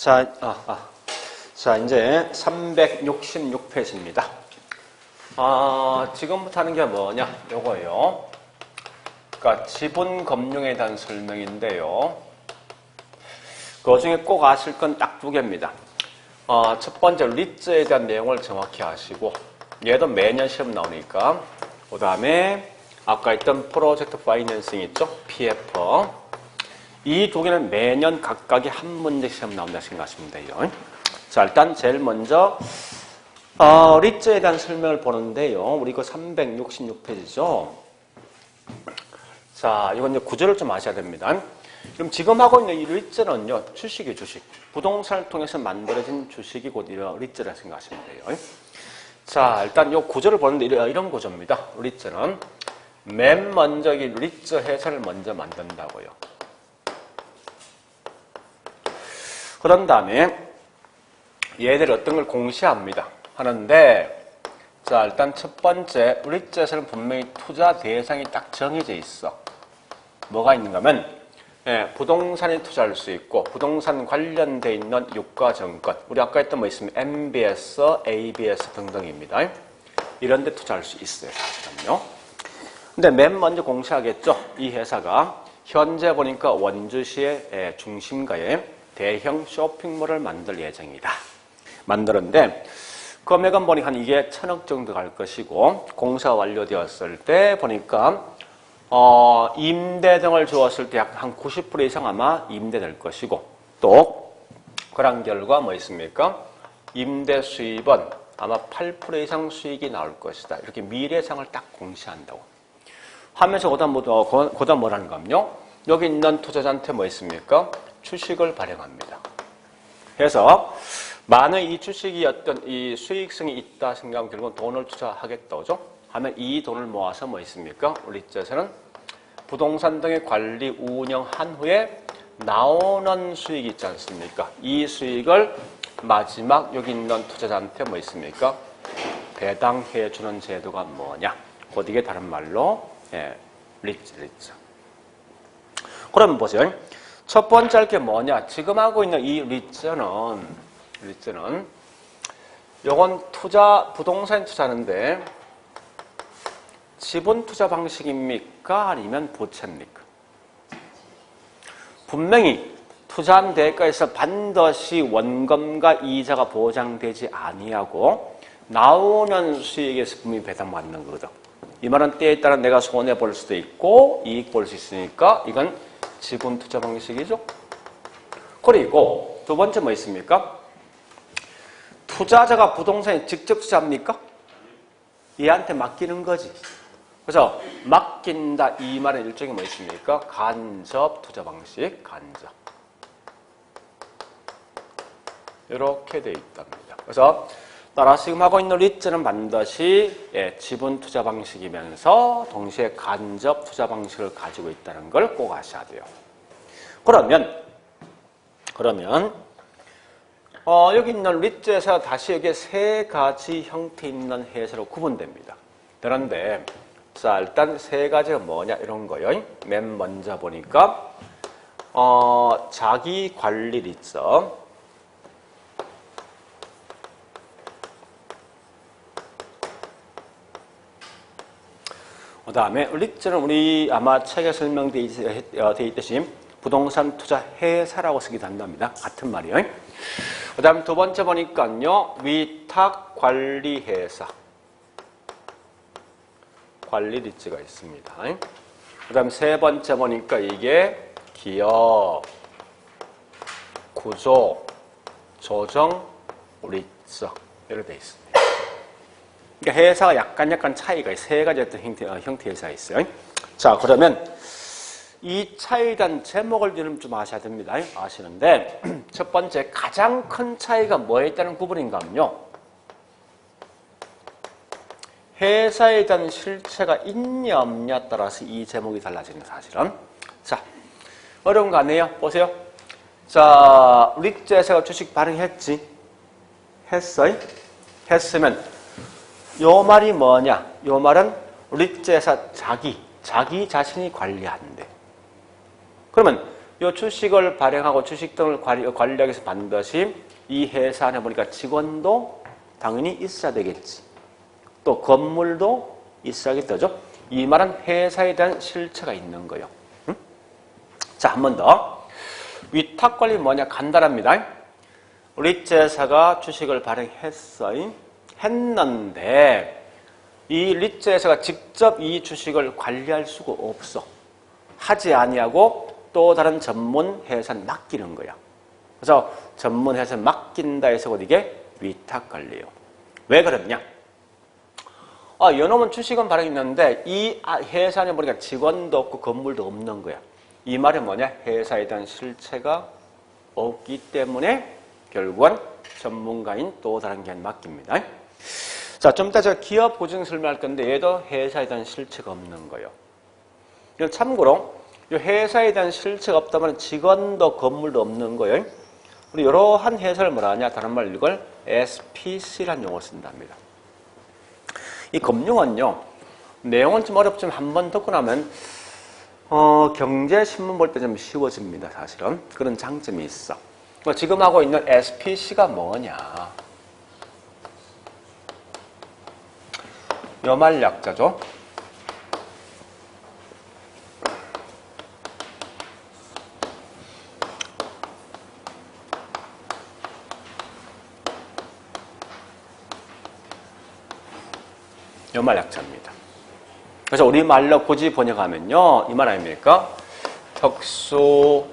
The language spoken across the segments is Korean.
자, 이제 366페이지입니다. 지금부터 하는 게 뭐냐? 요거예요. 그러니까 지분 검증에 대한 설명인데요. 그 중에 꼭 아실 건 딱 두 개입니다. 첫 번째, 리츠에 대한 내용을 정확히 아시고, 얘도 매년 시험 나오니까, 그 다음에 아까 했던 프로젝트 파이낸싱 있죠? PF. 이 두 개는 매년 각각이 한 문제 시험 나온다 생각하시면 돼요. 자, 일단 제일 먼저 리츠에 대한 설명을 보는데요. 우리 이거 366페이지죠. 자, 이건 이제 구조를 좀 아셔야 됩니다. 그럼 지금 하고 있는 이 리츠는요, 주식이에요, 주식. 부동산을 통해서 만들어진 주식이 곧 리츠라 생각하시면 돼요. 자, 일단 이 구조를 보는데 이런 구조입니다. 리츠는 맨 먼저 이 리츠 회사를 먼저 만든다고요. 그런 다음에 얘들 어떤 걸 공시합니다. 하는데, 자, 일단 첫 번째, 리츠에서는 분명히 투자 대상이 딱 정해져 있어. 뭐가 있는가 하면, 부동산에 투자할 수 있고, 부동산 관련돼 있는 유가증권. 우리 아까 했던 뭐 있으면 MBS, ABS 등등입니다. 이런 데 투자할 수 있어요. 사실은요. 근데 맨 먼저 공시하겠죠. 이 회사가 현재 보니까 원주시의 중심가에 대형 쇼핑몰을 만들 예정이다. 만들었는데 금액은 보니까 이게 1,000억 정도 갈 것이고 공사 완료되었을 때 보니까 임대 등을 주었을 때 약 한 90% 이상 아마 임대될 것이고 또 그런 결과 뭐 있습니까? 임대 수입은 아마 8% 이상 수익이 나올 것이다. 이렇게 미래상을 딱 공시한다고 하면서 그다음 뭐라는 거요? 여기 있는 투자자한테 뭐 있습니까? 주식을 발행합니다. 그래서 만약 이 주식이 어떤 이 수익성이 있다 생각하면 결국은 돈을 투자하겠다, 그죠? 하면 이 돈을 모아서 뭐 있습니까? 리츠에서는 부동산 등의 관리, 운영한 후에 나오는 수익이 있지 않습니까? 이 수익을 마지막 여기 있는 투자자한테 뭐 있습니까? 배당해 주는 제도가 뭐냐? 곧 이게 다른 말로 리츠. 그러면 보세요. 첫 번째 할 게 뭐냐? 지금 하고 있는 이 리츠는 요건 부동산 투자하는데 지분 투자 방식입니까? 아니면 부채입니까? 분명히 투자한 대가에서 반드시 원금과 이자가 보장되지 아니하고 나오는 수익에서 분명히 배당받는 거거든. 이 말은 때에 따라 내가 손해 볼 수도 있고 이익 볼 수 있으니까 이건 지분 투자 방식이죠. 그리고 두 번째 뭐 있습니까? 투자자가 부동산에 직접 투자합니까? 얘한테 맡기는 거지. 그래서 맡긴다 이 말은 일종의 뭐 있습니까? 간접 투자 방식, 간접. 이렇게 돼 있답니다. 그래서 따라서 지금 하고 있는 리츠는 반드시 지분 투자 방식이면서 동시에 간접 투자 방식을 가지고 있다는 걸 꼭 아셔야 돼요. 그러면 여기 있는 리츠에서 다시 여기에 세 가지 형태 있는 회사로 구분됩니다. 그런데 자, 일단 세 가지가 뭐냐 이런 거요. 맨 먼저 보니까 자기 관리 리츠. 그 다음에 리츠는 우리 아마 책에 설명되어 있듯이 부동산 투자 회사라고 쓰기도 한답니다. 같은 말이에요. 그 다음 두 번째 보니까요. 위탁 관리 회사. 관리 리츠가 있습니다. 그 다음 세 번째 보니까 이게 기업, 구조, 조정, 리츠. 이렇게 되어 있습니다. 그러니까 회사가 약간 차이가 있어요. 세 가지 어떤 형태의 회사가 있어요. 자, 그러면 이 차이에 대한 제목을 좀 아셔야 됩니다. 아시는데 첫 번째 가장 큰 차이가 뭐에 따른 구분인가 하면요. 회사에 대한 실체가 있냐 없냐에 따라서 이 제목이 달라지는 사실은. 자, 어려운 거 아니에요? 보세요. 자, 리츠에서 주식 발행했지? 했어요? 했으면 요 말이 뭐냐? 요 말은 리츠에서 자기 자신이 관리한대. 그러면 요 주식을 발행하고 주식 등을 관리하기 위해서 반드시 이 회사 안에 보니까 직원도 당연히 있어야 되겠지. 또 건물도 있어야겠죠. 이 말은 회사에 대한 실체가 있는 거예요. 응? 자, 한 번 더. 위탁관리 뭐냐? 간단합니다. 리츠회사가 주식을 발행했어요. 했는데 이 리츠회사가 직접 이 주식을 관리할 수가 없어. 하지 아니하고 또 다른 전문 회사에 맡기는 거야. 그래서 전문 회사에 맡긴다 해서 이게 위탁관리예요. 왜 그러냐? 요놈은 주식은 발행했는데 이 회사에 보니까 직원도 없고 건물도 없는 거야. 이 말은 뭐냐? 회사에 대한 실체가 없기 때문에 결국은 전문가인 또 다른 개한테 맡깁니다. 자, 좀 이따 제가 기업 보증 설명할 건데 얘도 회사에 대한 실체가 없는 거예요. 참고로 이 회사에 대한 실체가 없다면 직원도 건물도 없는 거예요. 우리 이러한 회사를 뭐라 하냐? 다른 말로 이걸 SPC라는 용어를 쓴답니다. 이 금융은요, 내용은 좀 어렵지만 한번 듣고 나면 경제신문 볼 때 좀 쉬워집니다. 사실은 그런 장점이 있어. 지금 하고 있는 SPC가 뭐냐? 여말 약자죠. 여말 약자입니다. 그래서 우리말로 굳이 번역하면요, 이 말 아닙니까? 특수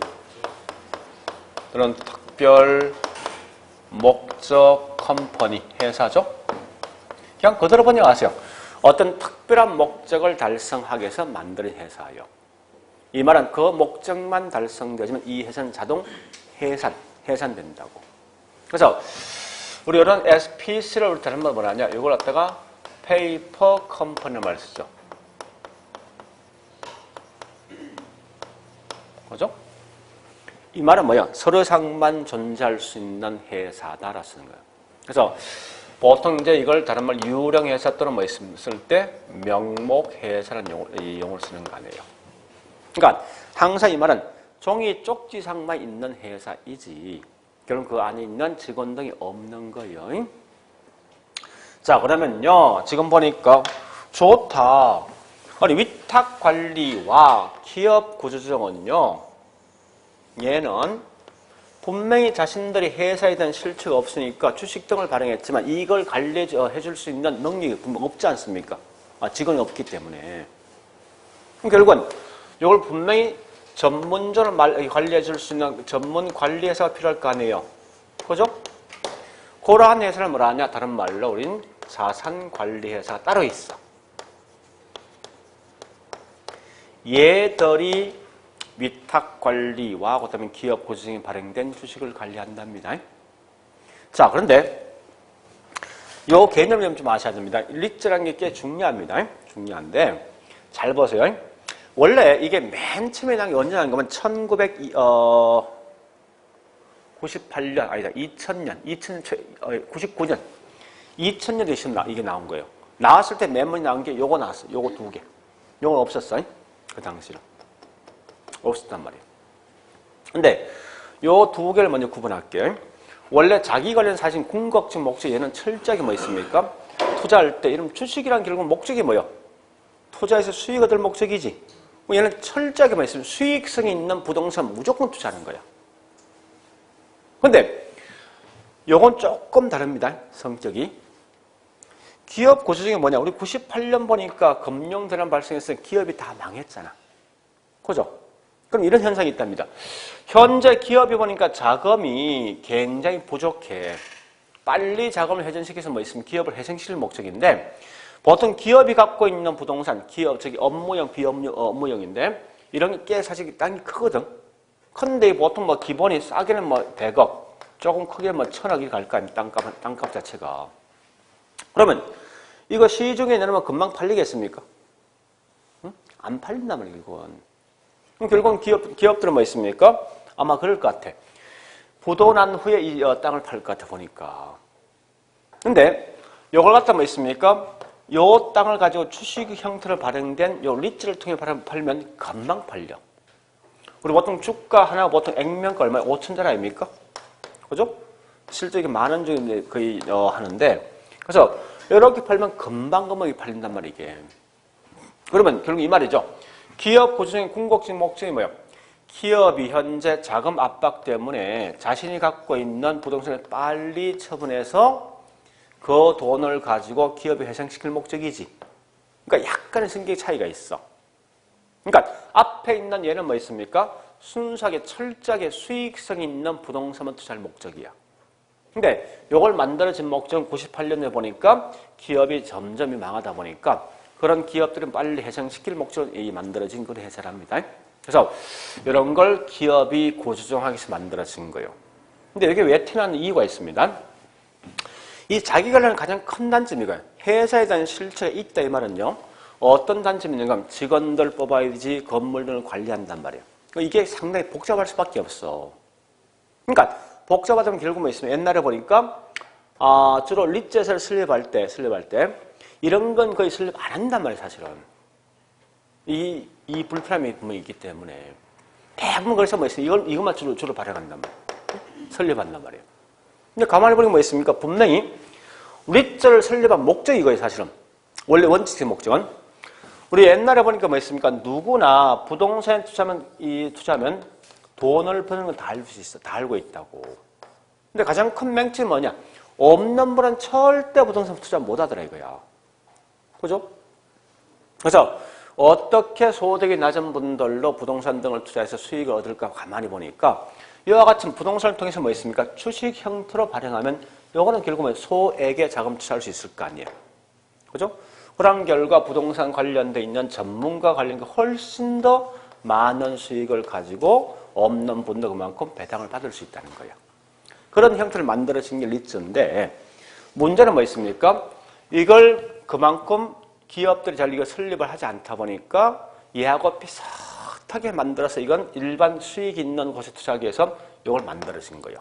또는 특별 목적 컴퍼니 회사죠. 그냥 그대로 번역하세요. 어떤 특별한 목적을 달성하기 위해서 만든 회사예요. 이 말은 그 목적만 달성되면 이 회사는 자동 해산된다고. 그래서 우리 이런 SPC를 우리 다른 말 뭐라 하냐? 이걸 갖다가 페이퍼 컴퍼니 말 쓰죠. 그죠? 이 말은 뭐야? 서류상만 존재할 수 있는 회사다라 쓰는 거예요. 그래서 보통 이제 이걸 다른 말 유령 회사 또는 뭐 쓸 때 명목 회사라는 용어를 쓰는 거 아니에요. 그러니까 항상 이 말은 종이 쪽지상만 있는 회사이지 결국 그 안에 있는 직원 등이 없는 거예요. 자, 그러면요, 지금 보니까 좋다. 아니, 위탁관리와 기업 구조조정은요, 얘는 분명히 자신들이 회사에 대한 실체가 없으니까 주식 등을 발행했지만 이걸 관리해줄 수 있는 능력이 분명 없지 않습니까? 직원이 없기 때문에. 그럼 결국은 이걸 분명히 전문적으로 관리해줄 수 있는 전문 관리회사가 필요할 거 아니에요. 그죠? 그러한 회사를 뭐라 하냐? 다른 말로 우린 자산관리회사가 따로 있어. 얘들이 위탁관리와 그다음에 기업 구조조정이 발행된 주식을 관리한답니다. 자, 그런데 이 개념을 좀 아셔야 됩니다. 리츠라는 게 꽤 중요합니다. 중요한데 잘 보세요. 원래 이게 맨 처음에 나온 게 언제 나온 거면 1998년 아니다 99년 2000년에 시험 이게 나온 거예요. 나왔을 때 맨 먼저 나온 게 요거 나왔어요. 요거 두 개. 요건 없었어요. 그 당시는 없었단 말이에요. 근데 요 두 개를 먼저 구분할게요. 원래 자기 관련 사실 궁극적 목적 얘는 철저하게 뭐 있습니까? 투자할 때 이런 주식이란 결국 목적이 뭐예요? 투자해서 수익을 얻을 목적이지. 얘는 철저하게 뭐 있으면 수익성이 있는 부동산 무조건 투자하는 거야. 근데 요건 조금 다릅니다. 성격이. 기업 구조조정이 뭐냐? 우리 98년 보니까 금융대란 발생해서 기업이 다 망했잖아. 그죠? 그럼 이런 현상이 있답니다. 현재 기업이 보니까 자금이 굉장히 부족해. 빨리 자금을 회전시켜서 뭐 있으면 기업을 회생시킬 목적인데 보통 기업이 갖고 있는 부동산, 기업, 업무용, 비업무용인데 이런 게 꽤 사실 땅이 크거든. 근데 보통 뭐 기본이 싸게는 뭐 100억, 조금 크게 뭐 1000억이 갈 거 아닙니까? 땅값 자체가. 그러면 이거 시중에 내놓으면 금방 팔리겠습니까? 응? 안 팔린단 말이에요, 이건. 그럼 결국은 기업들은 뭐 있습니까? 아마 그럴 것 같아. 부도 난 후에 이 땅을 팔 것 같아, 보니까. 근데 이걸 갖다 뭐 있습니까? 요 땅을 가지고 주식 형태로 발행된 요 리츠를 통해 팔면 금방 팔려. 우리 보통 주가 하나 보통 액면가 얼마야? 5천짜리 아닙니까? 그죠? 실제 이게 만 원 정도 거의 하는데, 그래서 이렇게 팔면 금방 팔린단 말이야, 이게. 그러면 결국 이 말이죠. 기업 구조적인 궁극적 목적이 뭐예요? 기업이 현재 자금 압박 때문에 자신이 갖고 있는 부동산을 빨리 처분해서 그 돈을 가지고 기업이 회생시킬 목적이지. 그러니까 약간의 성격의 차이가 있어. 그러니까 앞에 있는 얘는 뭐 있습니까? 순수하게 철저하게 수익성 있는 부동산만 투자할 목적이야. 근데 이걸 만들어진 목적은 98년에 보니까 기업이 점점 망하다 보니까 그런 기업들은 빨리 회생시킬 목적으로 만들어진 그런 회사랍니다. 그래서 이런 걸 기업이 고조정하기 위해서 만들어진 거예요. 근데 여기 왜 티나는 이유가 있습니다. 이 자기관리는 가장 큰 단점이 이거예요. 회사에 대한 실체가 있다 이 말은요. 어떤 단점이 있는가 하면 직원들 뽑아야지 건물들을 관리한단 말이에요. 이게 상당히 복잡할 수밖에 없어. 그러니까 복잡하다면 결국 뭐 있으면 옛날에 보니까 주로 리셋을 설립할 때 이런 건 거의 설립 안 한단 말이에요, 사실은. 이 불편함이 분명히 있기 때문에 대부분 그래서 뭐 있어요. 이것만 주로 발행한단 말이에요. 설립한단 말이에요. 근데 가만히 보니까 뭐 있습니까? 분명히 리셋을 설립한 목적이 이거예요, 사실은. 원래 원칙의 목적은. 우리 옛날에 보니까 뭐 있습니까? 누구나 부동산에 투자하면 돈을 버는 건 다 알 수 있어. 다 알고 있다고. 근데 가장 큰 맹점이 뭐냐? 없는 분은 절대 부동산 투자 못 하더라 이거야. 그죠? 그래서 어떻게 소득이 낮은 분들로 부동산 등을 투자해서 수익을 얻을까 가만히 보니까 이와 같은 부동산을 통해서 뭐 있습니까? 주식 형태로 발행하면 이거는 결국은 소액의 자금 투자할 수 있을 거 아니에요. 그죠? 그런 결과 부동산 관련돼 있는 전문가 관련된 훨씬 더 많은 수익을 가지고 없는 분도 그만큼 배당을 받을 수 있다는 거예요. 그런 형태를 만들어진 게 리츠인데 문제는 뭐 있습니까? 이걸 그만큼 기업들이 잘 이거 설립을 하지 않다 보니까 얘하고 비슷하게 만들어서 이건 일반 수익 있는 곳에 투자하기 위해서 이걸 만들어진 거예요.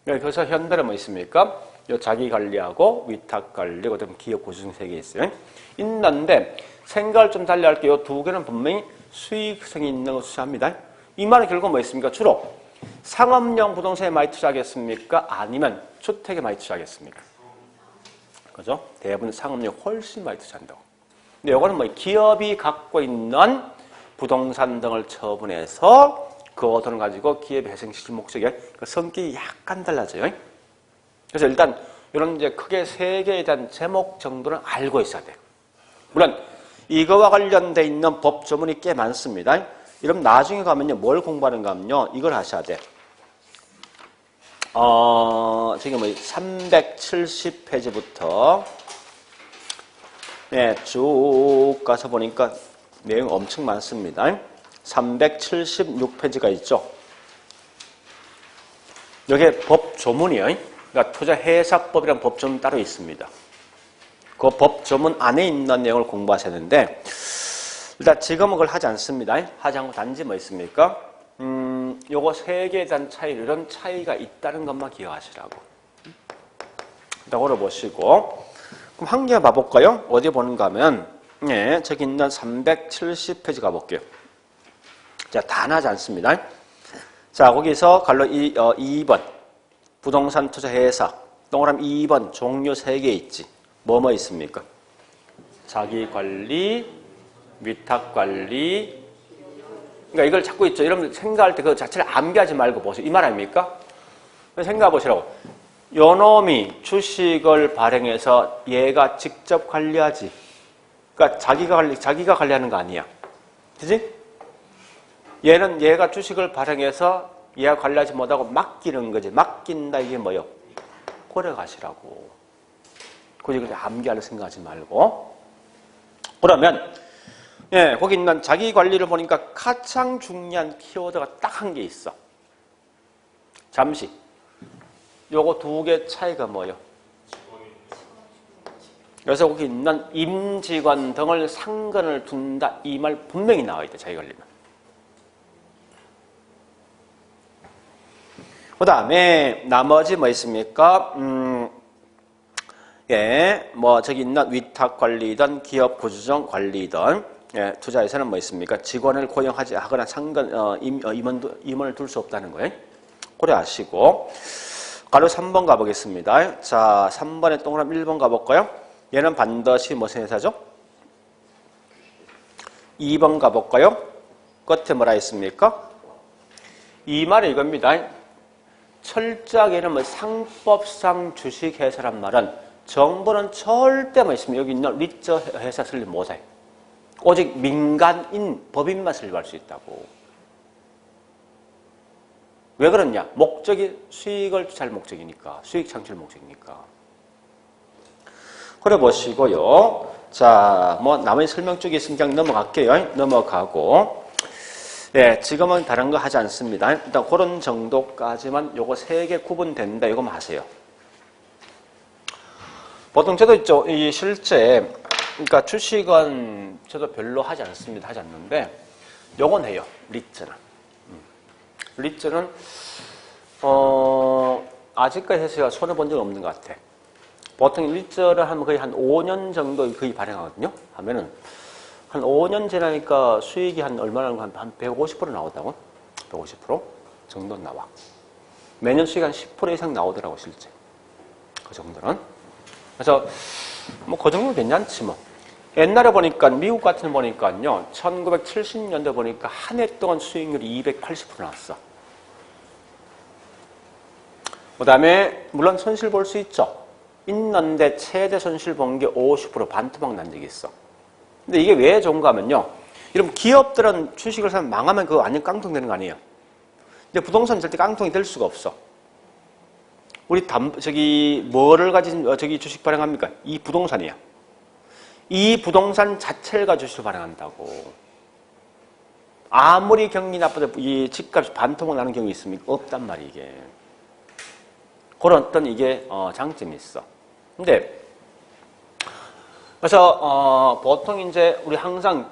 그래서 현대는 뭐 있습니까? 요 자기 관리하고 위탁 관리, 그다음 기업 구조적 세 개 있어요. 있는데 생각을 좀 달리 할게요. 이 두 개는 분명히 수익성이 있는 거 투자합니다. 이 말은 결국 뭐 있습니까? 주로 상업용 부동산에 많이 투자하겠습니까? 아니면 주택에 많이 투자하겠습니까? 그죠? 대부분 상업용 훨씬 많이 투자한다고. 근데 이거는 뭐 기업이 갖고 있는 부동산 등을 처분해서 그 돈을 가지고 기업이 회생시킬 목적에 그 성격이 약간 달라져요. 그래서 일단 이런 이제 크게 세 개에 대한 제목 정도는 알고 있어야 돼요. 물론 이거와 관련돼 있는 법 조문이 꽤 많습니다. 이러면 나중에 가면요 뭘 공부하는가 하면요 이걸 하셔야 돼. 지금 뭐 370페이지부터 네, 쭉 가서 보니까 내용 엄청 많습니다. 376페이지가 있죠. 여기에 법 조문이에요. 그러니까 투자회사법이라는 법 조문 따로 있습니다. 그 법 조문 안에 있는 내용을 공부하셔야 되는데 일단 지금은 그걸 하지 않습니다. 하지 않고 단지 뭐 있습니까? 요거 세 개에 대한 차이, 이런 차이가 있다는 것만 기억하시라고. 일단 걸어보시고. 그럼 한 개 봐볼까요? 어디 보는가 하면, 예, 저기 있는 370페이지 가볼게요. 자, 다 나지 않습니다. 자, 거기서 갈로 2번. 부동산 투자 회사. 동그라미 2번. 종류 3개 있지. 뭐뭐 있습니까? 자기 관리, 위탁 관리. 그러니까 이걸 찾고 있죠. 여러분 생각할 때 그 자체를 암기하지 말고 보세요. 이 말 아닙니까? 생각해 보시라고. 요놈이 주식을 발행해서 얘가 직접 관리하지. 그러니까 자기가 관리하는 거 아니야. 그지? 얘는 얘가 주식을 발행해서 얘가 관리하지 못하고 맡기는 거지. 맡긴다 이게 뭐요? 고려가시라고. 굳이 그렇게 암기할 생각하지 말고. 그러면 예, 거기 있는 자기 관리를 보니까 가장 중요한 키워드가 딱 한 개 있어. 잠시. 요거 두 개 차이가 뭐예요? 그래서 거기 있는 임직원 등을 상관을 둔다. 이 말 분명히 나와야 돼, 자기 관리는. 그 다음에 나머지 뭐 있습니까? 예, 뭐 저기 있는 위탁 관리든 기업 구조적 관리든 예, 투자에서는 뭐 있습니까? 직원을 고용하지 하거나 임원을 둘 수 없다는 거예요. 고려하시고. 가로 3번 가보겠습니다. 자, 3번에 동그라미 1번 가볼까요? 얘는 반드시 무슨 회사죠? 2번 가볼까요? 끝에 뭐라 했습니까? 이 말은 이겁니다. 철저하게는 뭐 상법상 주식회사란 말은 정부는 절대 뭐 있습니다. 여기 있는 리처 회사 설립 못해요. 오직 민간인, 법인만 설립할 수 있다고. 왜 그러냐? 목적이 수익을 취할 목적이니까. 수익 창출 목적이니까. 그래 보시고요. 자, 뭐 나머지 설명 쪽에 있으면 그냥 넘어갈게요. 넘어가고. 네, 지금은 다른 거 하지 않습니다. 일단 그런 정도까지만 요거 3개 구분된다. 이거만 하세요. 보통 저도 있죠. 이 실제 그러니까 주식은 저도 별로 하지 않습니다. 하지 않는데 요건 해요. 리츠는. 리츠는 아직까지 해서 제가 손해본 적은 없는 것 같아. 보통 리츠를 하면 거의 한 5년 정도 거의 발행하거든요. 하면은 한 5년 지나니까 수익이 한 얼마나 한 150% 나오다고? 150% 정도 나와. 매년 수익 한 10% 이상 나오더라고 실제. 그 정도는. 그래서 뭐 그 정도는 괜찮지 뭐. 옛날에 보니까 미국 같은 데 보니까요. 1970년대 보니까 한 해 동안 수익률이 280% 나왔어. 그 다음에 물론 손실 볼 수 있죠. 있는데 최대 손실 본 게 50% 반토막 난 적이 있어. 근데 이게 왜 좋은가 하면요. 여러분 기업들은 주식을 사면 망하면 그거 완전 깡통 되는 거 아니에요. 근데 부동산 절대 깡통이 될 수가 없어. 우리 뭐를 가진 주식 발행합니까? 이 부동산이야. 이 부동산 자체를 가지고 주식을 발행한다고. 아무리 경기 나빠도 이 집값이 반토막 나는 경우 있습니까? 없단 말이야 이게. 그런 어떤 이게 장점이 있어. 근데 그래서 보통 이제 우리 항상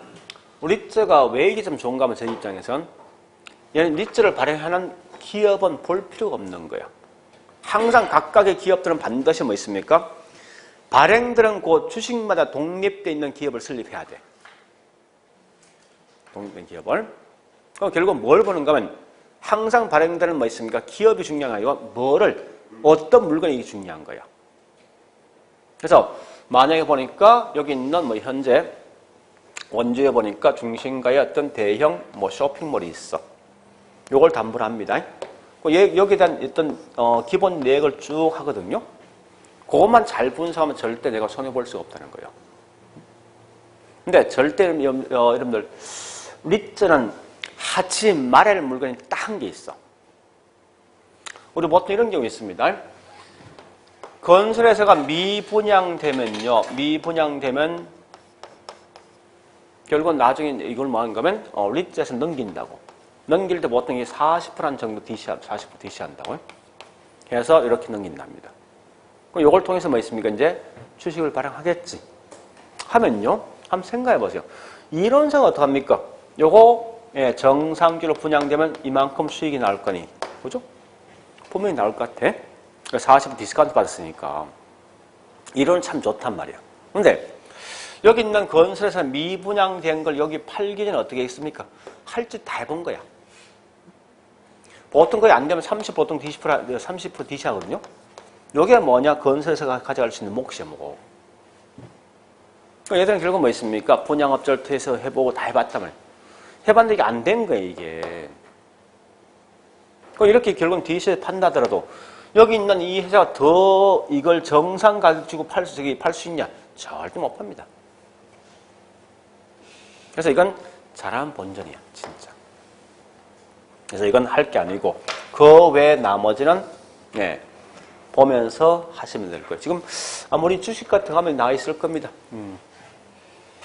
리츠가 왜 이게 좀 좋은가 하면 제 입장에선 얘는 리츠를 발행하는 기업은 볼 필요가 없는 거야. 항상 각각의 기업들은 반드시 뭐 있습니까? 발행들은 그 주식마다 독립되어 있는 기업을 설립해야 돼. 독립된 기업을. 그럼 결국 뭘 보는가 하면 항상 발행들은 뭐 있습니까? 기업이 중요한 게 아니고 어떤 물건이 이게 중요한 거야. 그래서 만약에 보니까 여기 있는 뭐 현재 원주에 보니까 중심가에 어떤 대형 뭐 쇼핑몰이 있어. 요걸 담보를 합니다. 여기에 대한 어떤 기본 내역을 쭉 하거든요. 그것만 잘 분석하면 절대 내가 손해볼 수가 없다는 거예요. 근데 절대 여러분들 리츠는 하지 말아야 할 물건이 딱 한 게 있어. 우리 보통 이런 경우 있습니다. 건설회사가 미분양되면요. 미분양되면 결국은 나중에 이걸 뭐 하는가 하면 리츠에서 넘긴다고. 넘길 때 보통 40% 정도 40% DC한다고요. 해서 이렇게 넘긴답니다. 그럼 이걸 통해서 뭐 있습니까? 이제 주식을 발행하겠지. 하면요. 한번 생각해 보세요. 이런 생각 어떡합니까? 요거 정상적으로 분양되면 이만큼 수익이 나올 거니. 그죠? 분명히 나올 것 같아. 40% 디스카운트 받았으니까. 이론은 참 좋단 말이야. 근데 여기 있는 건설에서 미분양된 걸 여기 팔기 전에 어떻게 했습니까? 할 짓 다 해본 거야. 보통 거의 안 되면 30% DC 하거든요. 이게 뭐냐? 건설회사가 가져갈 수 있는 몫이야, 뭐고. 얘들은 결국 뭐 있습니까? 분양업자를 통해서 해보고 다 해봤다면. 해봤는데 이게 안 된 거예요, 이게. 이렇게 결국은 DC에 판다더라도 여기 있는 이 회사가 더 이걸 정상 가격 주고 팔 수 있냐? 절대 못 팝니다. 그래서 이건 잘하는 본전이야, 진짜. 그래서 이건 할 게 아니고 그 외 나머지는 보면서 하시면 될 거예요. 지금 아무리 주식 같은 거 하면 나와 있을 겁니다.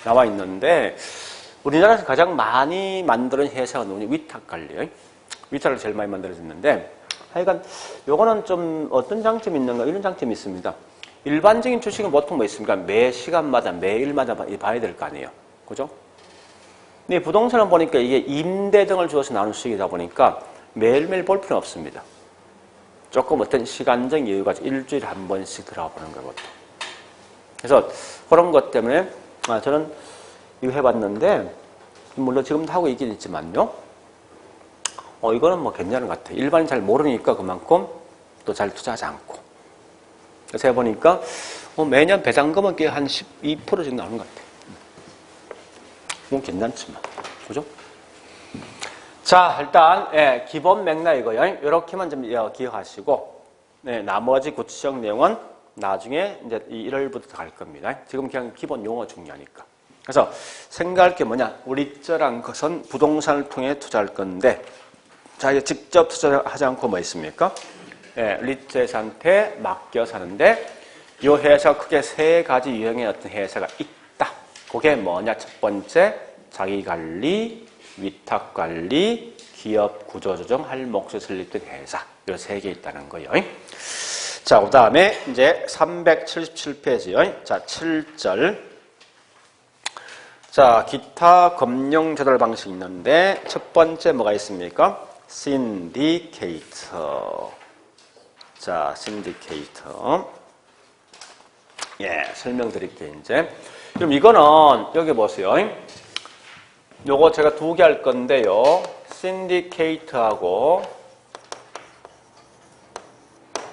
나와 있는데 우리나라에서 가장 많이 만드는 회사가 누구냐? 위탁관리요. 위탁을 제일 많이 만들어졌는데 하여간 요거는 좀 어떤 장점이 있는가? 이런 장점이 있습니다. 일반적인 주식은 보통 뭐 있습니까? 매 시간마다 매일마다 봐야 될 거 아니에요. 그죠? 근데 부동산은 보니까 이게 임대 등을 주어서 나오는 수익이다 보니까 매일매일 볼 필요는 없습니다. 조금 어떤 시간적 여유 가지고 일주일에 한 번씩 들어가 보는 거거든요. 그래서 그런 것 때문에 저는 이거 해봤는데 물론 지금도 하고 있긴 있지만요. 이거는 뭐 괜찮은 것 같아요. 일반인 잘 모르니까 그만큼 또 잘 투자하지 않고. 그래서 해보니까 매년 배당금은 꽤 한 12% 정도 나오는 것 같아요. 뭐 괜찮지만. 그죠? 자, 일단 기본 맥락이고요. 이렇게만 좀 기억하시고 나머지 구체적 내용은 나중에 이제 1월부터 갈 겁니다. 지금 그냥 기본 용어 중요하니까. 그래서 생각할 게 뭐냐? 우리저란 것은 부동산을 통해 투자할 건데 자, 이제 직접 투자하지 않고 뭐 있습니까? 리츠한테 맡겨 사는데 이 회사가 크게 세 가지 유형의 어떤 회사가 있다. 그게 뭐냐? 첫 번째, 자기관리, 위탁관리, 기업 구조조정 할 목적에 설립된 회사. 이 세 개 있다는 거예요. 자, 그 다음에 이제 377페이지요. 자, 7절. 자, 기타 금융 조달 방식이 있는데 첫 번째 뭐가 있습니까? 신디케이터. 자, 신디케이터. 설명드릴게요, 이제. 그럼 이거는 여기 보세요. 요거 제가 두 개 할 건데요. 신디케이터하고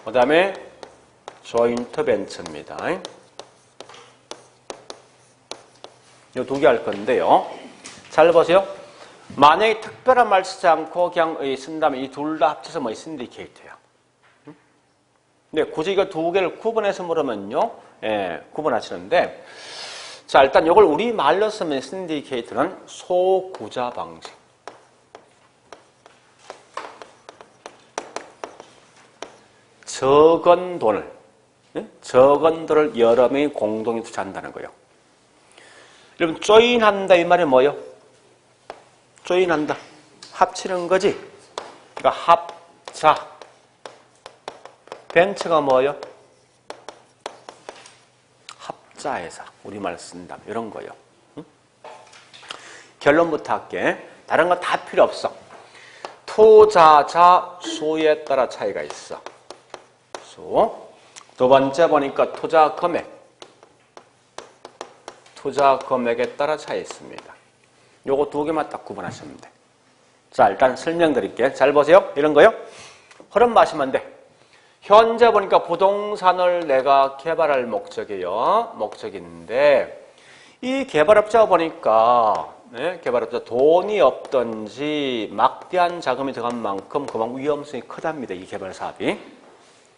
그 다음에 조인트 벤처입니다. 요 두 개 할 건데요. 잘 보세요. 만약에 특별한 말 쓰지 않고 그냥 쓴다면 이 둘 다 합쳐서 뭐 신디케이터야. 근데 굳이 이거 두 개를 구분해서 물으면요. 구분하시는데 자, 일단 이걸 우리말로 쓰면 신디케이터는 소구자 방식. 적은 돈을 여러 명이 공동히 투자한다는 거예요. 여러분, 조인한다 이 말이 뭐예요? 조인한다. 합치는 거지. 그러니까 합자. 벤처가 뭐예요? 합자회사. 우리말 쓴다면 이런 거예요. 응? 결론부터 할게. 다른 거 다 필요 없어. 투자자 수에 따라 차이가 있어. 수. 두 번째 보니까 투자 금액. 투자 금액에 따라 차이 있습니다. 요거 두 개만 딱 구분하시면 돼. 자, 일단 설명드릴게요. 잘 보세요. 이런 거요. 흐름 마시면 돼. 현재 보니까 부동산을 내가 개발할 목적인데 이 개발업자가 보니까 개발업자 돈이 없던지 막대한 자금이 들어간 만큼 그만큼 위험성이 크답니다. 이 개발 사업이.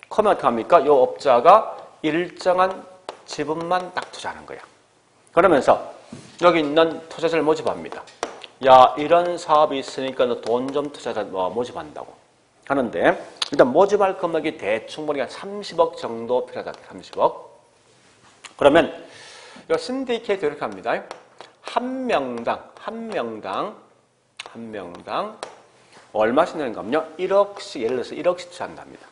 크면 어떻게 합니까? 이 업자가 일정한 지분만 딱 투자하는 거야. 그러면서 여기 있는 투자자를 모집합니다. 야, 이런 사업이 있으니까 너 돈 좀 투자자 모집한다고 하는데 일단 모집할 금액이 대충 보니까 30억 정도 필요하다. 30억. 그러면 이 신디케이터 이렇게 합니다. 한 명당 얼마씩 내는 거면요? 1억씩, 예를 들어서 1억씩 투자한답니다.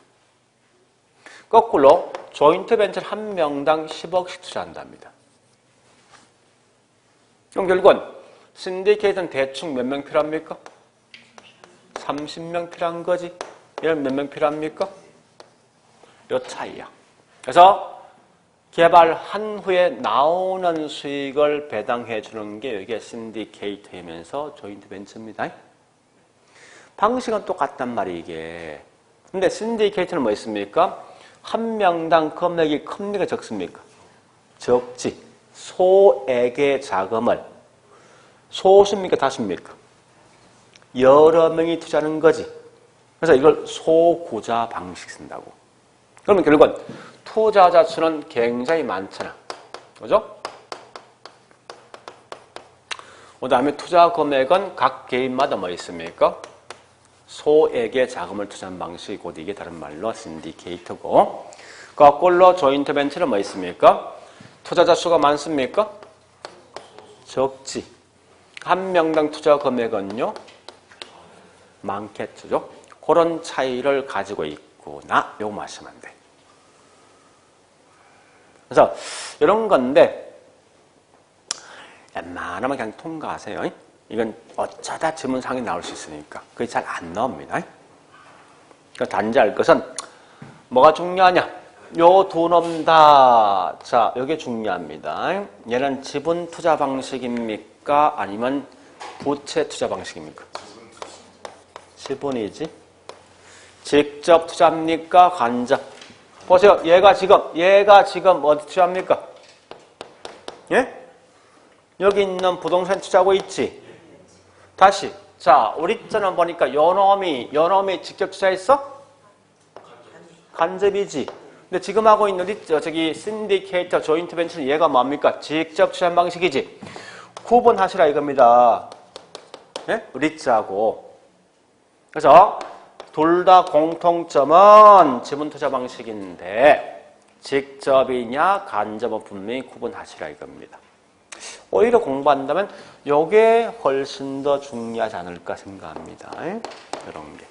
거꾸로 조인트 벤처를 한 명당 10억씩 투자한답니다. 그럼 결국은 신디케이터는 대충 몇 명 필요합니까? 30명 필요한 거지. 얘는 몇 명 필요합니까? 요 차이야. 그래서 개발한 후에 나오는 수익을 배당해 주는 게 이게 신디케이터이면서 조인트 벤처입니다. 방식은 똑같단 말이에요, 이게. 근데 신디케이터는 뭐 있습니까? 한 명당 금액이 큽니까, 적습니까? 적지. 소액의 자금을 소수입니까, 다수입니까? 여러 명이 투자하는 거지. 그래서 이걸 소구자 방식 쓴다고. 그러면 결국은 투자자 수는 굉장히 많잖아. 그죠? 그 다음에 투자 금액은 각 개인마다 뭐 있습니까? 소액의 자금을 투자하는 방식이 곧 이게 다른 말로 신디케이터고, 거꾸로 조인트 벤처는 뭐 있습니까? 투자자 수가 많습니까? 적지. 한 명당 투자 금액은요? 많겠죠? 그런 차이를 가지고 있구나. 요거 마시면 돼. 그래서 이런 건데 웬만하면 그냥 통과하세요. 이건 어쩌다 지문상에 나올 수 있으니까 그게 잘 안 나옵니다. 단지 알 것은 뭐가 중요하냐? 요 두 놈 다, 자, 요게 중요합니다. 얘는 지분 투자 방식입니까? 아니면 부채 투자 방식입니까? 지분이지. 직접 투자합니까? 간접. 보세요. 얘가 지금 어디 투자합니까? 예? 여기 있는 부동산 투자하고 있지? 다시. 자, 우리 저는 보니까 요 놈이 직접 투자했어? 간접이지. 근데 지금 하고 있는 우리 저기 신디케이터 조인트 벤처는 얘가 뭡니까? 직접 투자 방식이지. 구분하시라 이겁니다. 예? 리츠하고. 그래서 둘 다 공통점은 지분 투자 방식인데 직접이냐 간접은 분명히 구분하시라 이겁니다. 오히려 공부한다면 이게 훨씬 더 중요하지 않을까 생각합니다. 이런 게.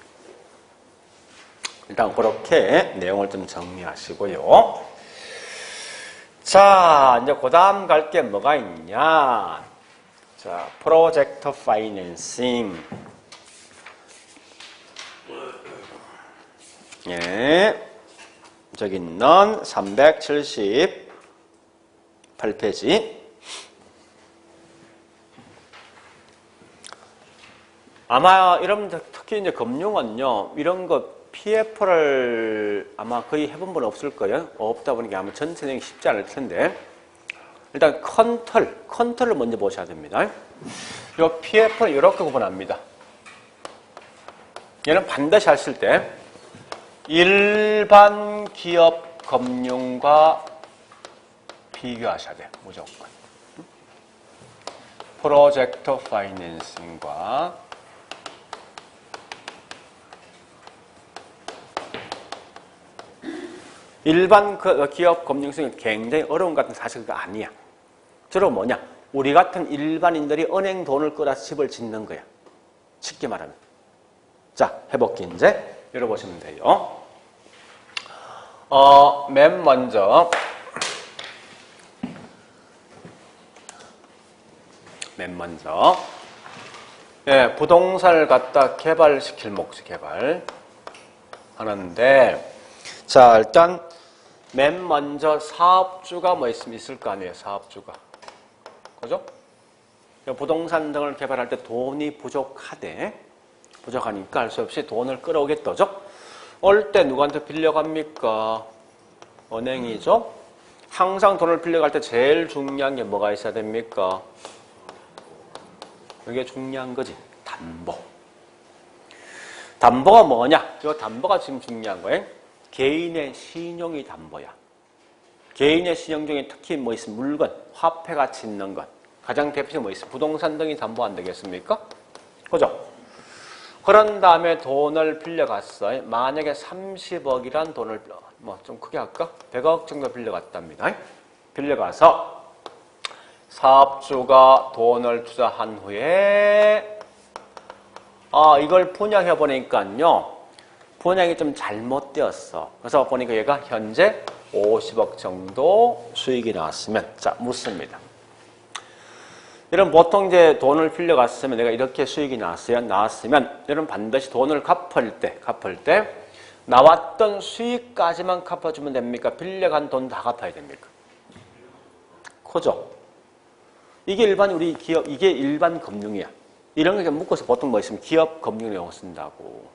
일단 그렇게 내용을 좀 정리하시고요. 자, 이제 그 다음 갈 게 뭐가 있냐. 자, 프로젝트 파이낸싱. 예. 저기 있는 378페이지. 아마 여러분들 특히 이제 금융은요, 이런 거 PF를 아마 거의 해본 분 없을 거예요. 없다 보니까 아마 전체 내용이 쉽지 않을 텐데. 일단 컨트를 먼저 보셔야 됩니다. 이 PF는 이렇게 구분합니다. 얘는 반드시 하실 때 일반 기업 금융과 비교하셔야 돼요. 무조건. 프로젝트 파이낸싱과 일반 기업 금융성이 굉장히 어려운 것 같은 사실가 아니야. 주로 뭐냐? 우리 같은 일반인들이 은행 돈을 끌어서 집을 짓는 거야. 쉽게 말하면. 자, 해볼게 이제. 열어보시면 돼요. 맨 먼저 예, 부동산을 갖다 개발시킬 목적 개발 하는데, 자, 일단 맨 먼저 사업주가 뭐 있을 거 아니에요. 사업주가. 그죠? 부동산 등을 개발할 때 돈이 부족하니까 할 수 없이 돈을 끌어오겠다죠. 올 때 누구한테 빌려갑니까? 은행이죠. 항상 돈을 빌려갈 때 제일 중요한 게 뭐가 있어야 됩니까? 이게 중요한 거지. 담보. 담보가 뭐냐? 이 담보가 지금 중요한 거예요. 개인의 신용이 담보야. 개인의 신용 중에 특히 뭐 있으면 물건, 화폐 가치 있는 것. 가장 대표적인 뭐 있어요? 부동산 등이 담보 안 되겠습니까? 그죠? 그런 다음에 돈을 빌려갔어요. 만약에 30억이란 돈을 뭐 좀 크게 할까? 100억 정도 빌려갔답니다. 빌려가서 사업주가 돈을 투자한 후에 이걸 분양해 보니까요. 분양이 좀 잘못되었어. 그래서 보니까 얘가 현재 50억 정도 수익이 나왔으면, 자, 묻습니다. 여러분, 보통 이제 돈을 빌려갔으면 내가 이렇게 수익이 나왔으면, 여러분 반드시 돈을 갚을 때, 나왔던 수익까지만 갚아주면 됩니까? 빌려간 돈 다 갚아야 됩니까? 그죠? 이게 우리 기업, 이게 일반 금융이야. 이런 거 묶어서 보통 뭐 있으면 기업 금융 용어 쓴다고.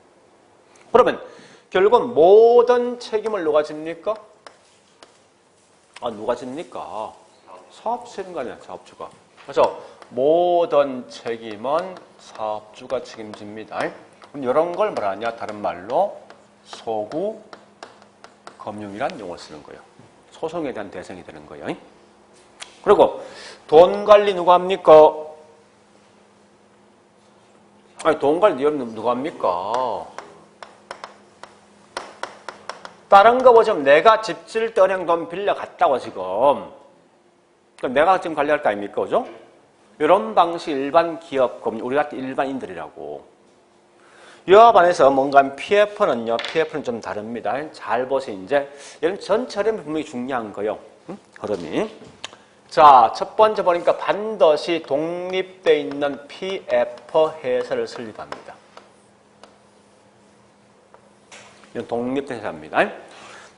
그러면 결국은 모든 책임을 누가 집니까? 누가 집니까? 사업주인 거 아니야, 사업주가. 그래서 모든 책임은 사업주가 책임집니다. 그럼 이런 걸 뭐라냐? 다른 말로 소구 금융이란 용어를 쓰는 거예요. 소송에 대한 대상이 되는 거예요. 그리고 돈 관리 누가 합니까? 돈 관리 누가 합니까? 다른 거 보시면 내가 집 지을 때 은행 돈 빌려갔다고 지금. 그럼 내가 지금 관리할 거 아닙니까? 그죠? 이런 방식 일반 기업, 우리 같은 일반인들이라고. 이와 반해서 뭔가 PF는요, PF는 좀 다릅니다. 잘 보세요, 이제. 얘는 전체 흐름이 분명히 중요한 거예요. 흐름이. 자, 첫 번째 보니까 반드시 독립되어 있는 PF 회사를 설립합니다. 이건 독립된 회사입니다.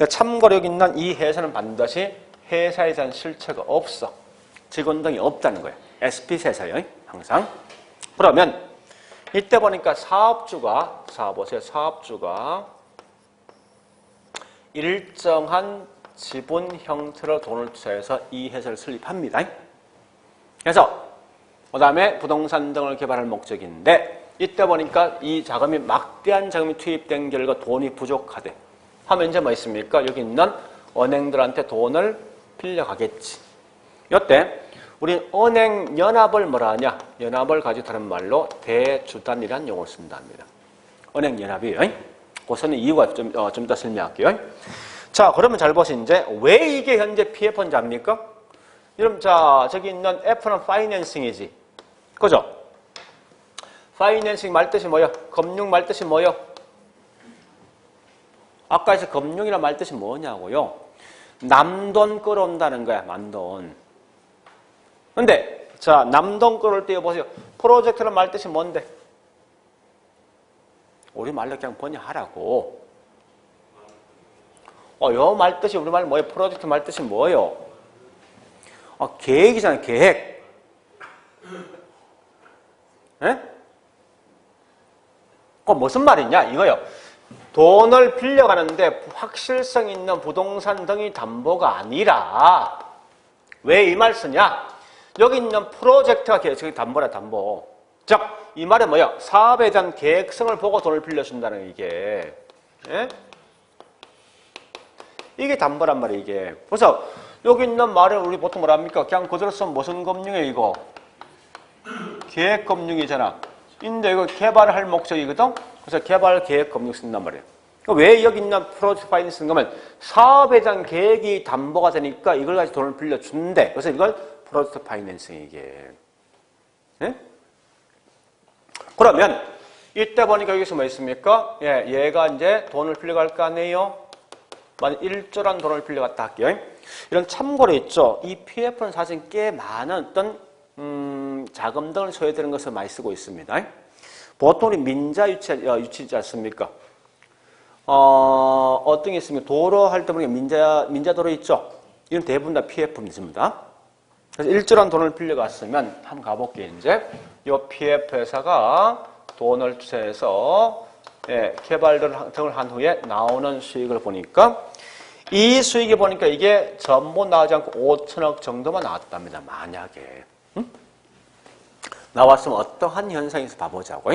참고로 여기 있는 이 회사는 반드시 회사에 대한 실체가 없어. 직원 등이 없다는 거예요. SP세사요. 항상. 그러면 이때 보니까 사업주가 일정한 지분 형태로 돈을 투자해서 이 회사를 설립합니다. 그래서 그 다음에 부동산 등을 개발할 목적인데 이때 보니까 이 자금이 막대한 자금이 투입된 결과 돈이 부족하대. 하면 이제 뭐 있습니까? 여기 있는 은행들한테 돈을 빌려가겠지. 이때 우리 은행 연합을 뭐라 하냐? 연합을 가지고 다른 말로 대주단이라는 용어를 쓴다 합니다. 은행 연합이에요. 그것은 이유가 좀 이따 설명할게요. 자, 그러면 잘 보시 이제 왜 이게 현재 PF인지 압니까? 여러분, 자, 저기 있는 F는 파이낸싱이지. 그죠? 파이낸싱 말 뜻이 뭐예요? 금융 말 뜻이 뭐예요? 아까 해서 금융이란 말 뜻이 뭐냐고요? 남돈 끌어온다는 거야, 남돈. 근데, 자, 남돈 끌어올 때 보세요. 프로젝트란 말 뜻이 뭔데? 우리 말로 그냥 번역하라고. 요 말 뜻이 우리 말 뭐예요? 프로젝트 말 뜻이 뭐예요? 계획이잖아요, 계획. 예? 무슨 말이냐? 이거요. 돈을 빌려가는데 확실성 있는 부동산 등이 담보가 아니라 왜 이 말 쓰냐? 여기 있는 프로젝트가 저기 담보라, 담보. 즉, 이 말은 뭐야? 사업에 대한 계획성을 보고 돈을 빌려준다는 이게. 예? 이게 담보란 말이에요, 이게. 그래서 여기 있는 말을 우리 보통 뭐라 합니까? 그냥 그대로 쓰면 무슨 금융이에요, 이거? 계획금융이잖아. 근데 이거 개발을 할 목적이거든? 그래서 개발 계획금융 쓴단 말이에요. 왜 여기 있는 프로젝트 파이낸스 쓰는 거면 사업에 대한 계획이 담보가 되니까 이걸 가지고 돈을 빌려준대. 그래서 이걸 프로젝트 파이낸싱 이게. 예? 그러면 이때 보니까 여기서 뭐 있습니까? 예, 얘가 이제 돈을 빌려갈 거 아니에요? 만약 1조란 돈을 빌려갔다 할게요. 이런 참고로 있죠. 이 PF는 사실 꽤 많은 어떤 자금 등을 소요되는 것을 많이 쓰고 있습니다. 보통 우리 민자 유치지 않습니까? 어떤 게 있습니까? 도로 할 때 보니까 민자도로 있죠? 이건 대부분 다 PF입니다. 그래서 1조란 돈을 빌려갔으면 한번 가볼게요, 이제. 이 PF 회사가 돈을 투자해서 개발 등을 한 후에 나오는 수익을 보니까 이 수익이 보니까 이게 전부 나오지 않고 5천억 정도만 나왔답니다. 만약에. 나왔으면 어떠한 현상에서 봐보자고.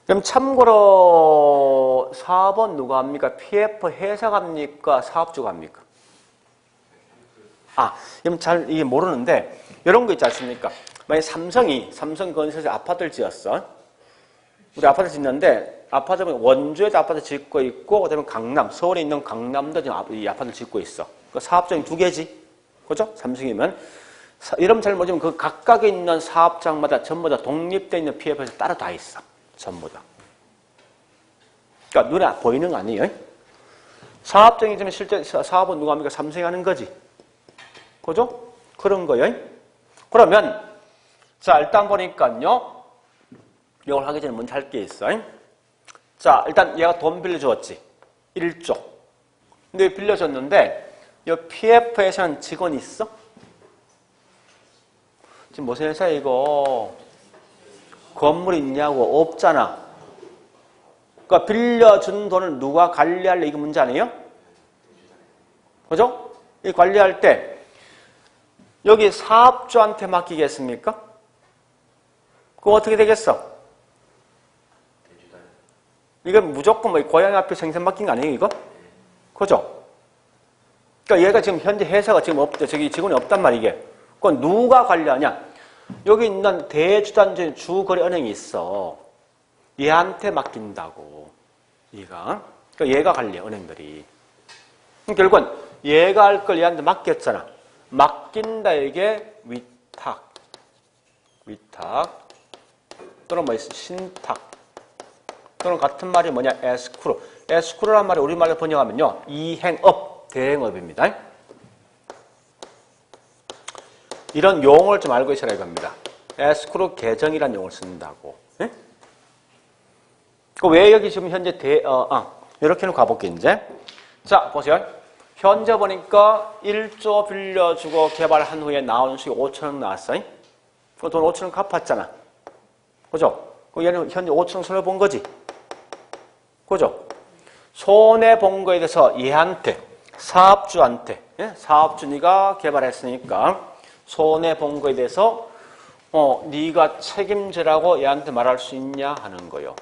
그럼 참고로 4번 누가 합니까? PF 회사가 합니까? 사업주가 합니까? 그럼 잘 이게 모르는데 이런 거 있지 않습니까? 만약 삼성건설에서 아파트를 지었어. 우리 아파트 짓는데 아파트는 원주에도 아파트 짓고 있고 그다음에 강남, 서울에 있는 강남도 지금 이 아파트를 짓고 있어. 그 사업장이 두 개지. 그죠? 삼성이면 이러면 잘 모르지만 그 각각에 있는 사업장마다 전부 다 독립되어 있는 PF에서 따로 다 있어. 전부 다. 그러니까 눈에 보이는 거 아니에요? 사업장이 지금 실제 사업은 누가 합니까? 삼성이 하는 거지. 그죠? 그런 거예요. 그러면 자 일단 보니까요. 이걸 하기 전에 먼저 할 게 있어. 자 일단 얘가 돈 빌려줬지. 1조. 근데 빌려줬는데 이 PF에서는 직원이 있어? 지금 무슨 회사야 이거? 건물 있냐고? 없잖아. 그러니까 빌려준 돈을 누가 관리할래? 이거 문제 아니에요? 그죠? 이 관리할 때 여기 사업주한테 맡기겠습니까? 그거 어떻게 되겠어? 이건 무조건 뭐 고양이 앞에 생선 맡긴 거 아니에요, 이거? 그죠? 그러니까 얘가 지금 현재 회사가 지금 없대. 저기 직원이 없단 말이게. 그건 누가 관리하냐? 여기 있는 대주단적인 주거래은행이 있어. 얘한테 맡긴다고. 얘가. 그러니까 얘가 관리해, 은행들이. 결국은 얘가 할 걸 얘한테 맡겼잖아. 맡긴다, 이게 위탁. 또는 뭐 있어? 신탁. 또는 같은 말이 뭐냐? 에스크로. 에스크로란 말이 우리말로 번역하면요. 이행업, 대행업입니다. 이런 용어를 좀 알고 있어야 합니다. 에스크로 계정이라는 용어를 쓴다고. 예? 왜 여기 지금 현재 이렇게 놓고 가볼게, 이제. 자, 보세요. 현재 보니까 1조 빌려주고 개발한 후에 나온 수익 5천원 나왔어요. 그 돈 5천원 갚았잖아. 그죠? 얘는 현재 5천원 손해본 거지. 그죠? 손해본 거에 대해서 얘한테, 사업주한테, 예? 사업주 네가 개발했으니까 손해본 거에 대해서 네가 책임지라고 얘한테 말할 수 있냐 하는 거요.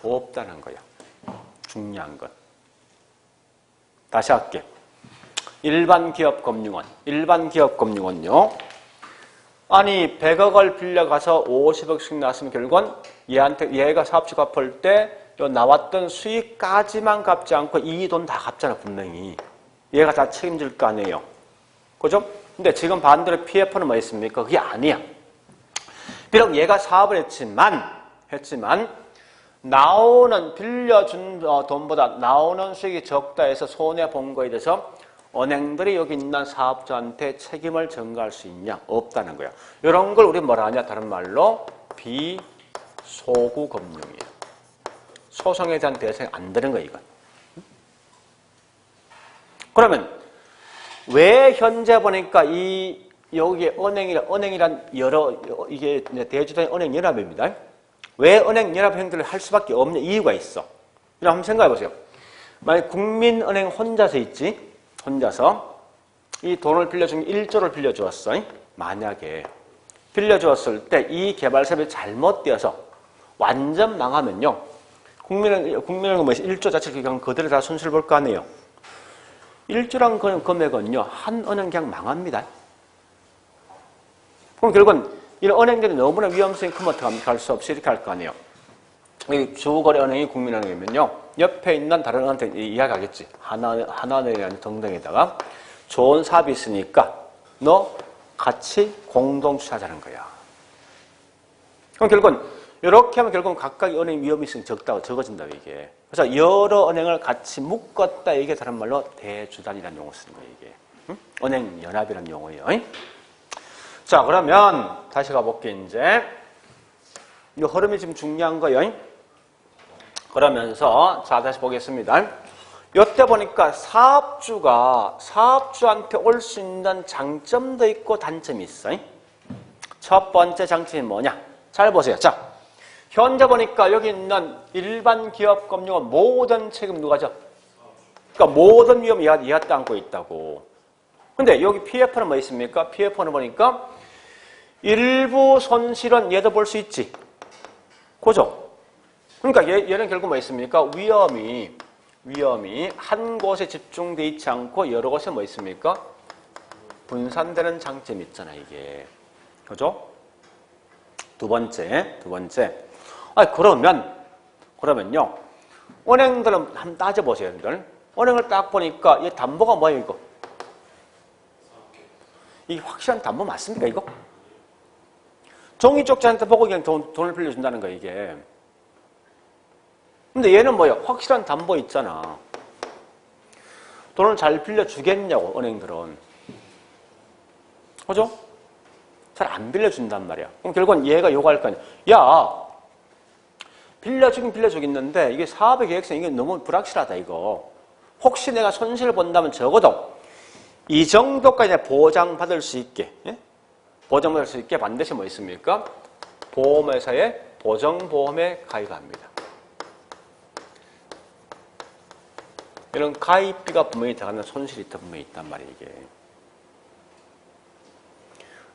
없다는 거야. 중요한 건. 다시 할게. 일반 기업 금융원요. 아니 100억을 빌려가서 50억씩 나왔으면 결국은 얘가 사업주 갚을 때 나왔던 수익까지만 갚지 않고 이 돈 다 갚잖아 분명히. 얘가 다 책임질 거 아니에요. 그죠? 근데 지금 반대로 PF는 뭐 있습니까? 그게 아니야. 비록 얘가 사업을 했지만 나오는 빌려준 돈보다 나오는 수익이 적다 해서 손해본 거에 대해서 은행들이 여기 있는 사업자한테 책임을 전가할 수 있냐? 없다는 거야. 이런 걸 우리 뭐라 하냐? 다른 말로 비소구금융이에요. 소송에 대한 대상이 안 되는 거야, 이건. 그러면 왜 현재 보니까 여기에 은행이란 이게 대주단의 은행 연합입니다. 왜 은행 연합 행동을 할 수밖에 없는 이유가 있어. 한번 생각해 보세요. 만약 국민은행 혼자서 있지. 혼자서 이 돈을 빌려준 1조를 빌려주었어. 만약에 빌려주었을 때 이 개발 사업이 잘못되어서 완전 망하면요. 국민은행은 뭐 1조 자체를 그냥 그대로 다 손실을 볼 거 아니에요. 1조란 금액은요. 한 은행 그냥 망합니다. 그럼 결국은 이런 은행들이 너무나 위험성이 크면 어떡합니까? 할 수 없이 이렇게 할 거 아니에요. 이 주거래은행이 국민은행이면요. 옆에 있는 다른 은행한테 이야기하겠지. 하나은행이라는 등등에다가 좋은 사업이 있으니까 너 같이 공동 투자하자는 거야. 그럼 결국은 이렇게 하면 결국은 각각 은행 위험성이 적어진다고 이게. 그래서 여러 은행을 같이 묶었다 이게 다른 말로 대주단이라는 용어 쓰는 거예요 이게. 응? 은행 연합이라는 용어예요. 자, 그러면 다시 가볼게 이제. 이 흐름이 지금 중요한 거예요. 그러면서 자 다시 보겠습니다. 이때 보니까 사업주한테 올 수 있는 장점도 있고 단점이 있어요. 첫 번째 장점이 뭐냐? 잘 보세요. 자, 현재 보니까 여기 있는 일반 기업 금융은 모든 책임 누가 져? 그러니까 모든 위험이 얘한테 안고 있다고. 근데 여기 PF는 뭐 있습니까? PF는 보니까 일부 손실은 얘도 볼 수 있지. 그죠? 그러니까 얘는 결국 뭐 있습니까? 위험이 한 곳에 집중되어 있지 않고 여러 곳에 뭐 있습니까? 분산되는 장점이 있잖아, 이게. 그죠? 두 번째. 그러면요. 은행들은 한번 따져보세요, 여러분들. 은행을 딱 보니까 얘 담보가 뭐예요, 이거? 이게 확실한 담보 맞습니까, 이거? 종이 쪽지한테 보고 그냥 돈을 빌려준다는 거야, 이게. 근데 얘는 뭐야? 확실한 담보 있잖아. 돈을 잘 빌려주겠냐고, 은행들은. 그죠? 잘 안 빌려준단 말이야. 그럼 결국은 얘가 요구할 거 아니야. 야, 빌려주겠는데 이게 사업의 계획성 이게 너무 불확실하다, 이거. 혹시 내가 손실을 본다면 적어도 이 정도까지 보장받을 수 있게, 예? 보장받을 수 있게 반드시 뭐 있습니까? 보험회사의 보정보험에 가입합니다. 이런 가입비가 분명히 들어가는 손실이 분명히 있단 말이에요, 이게.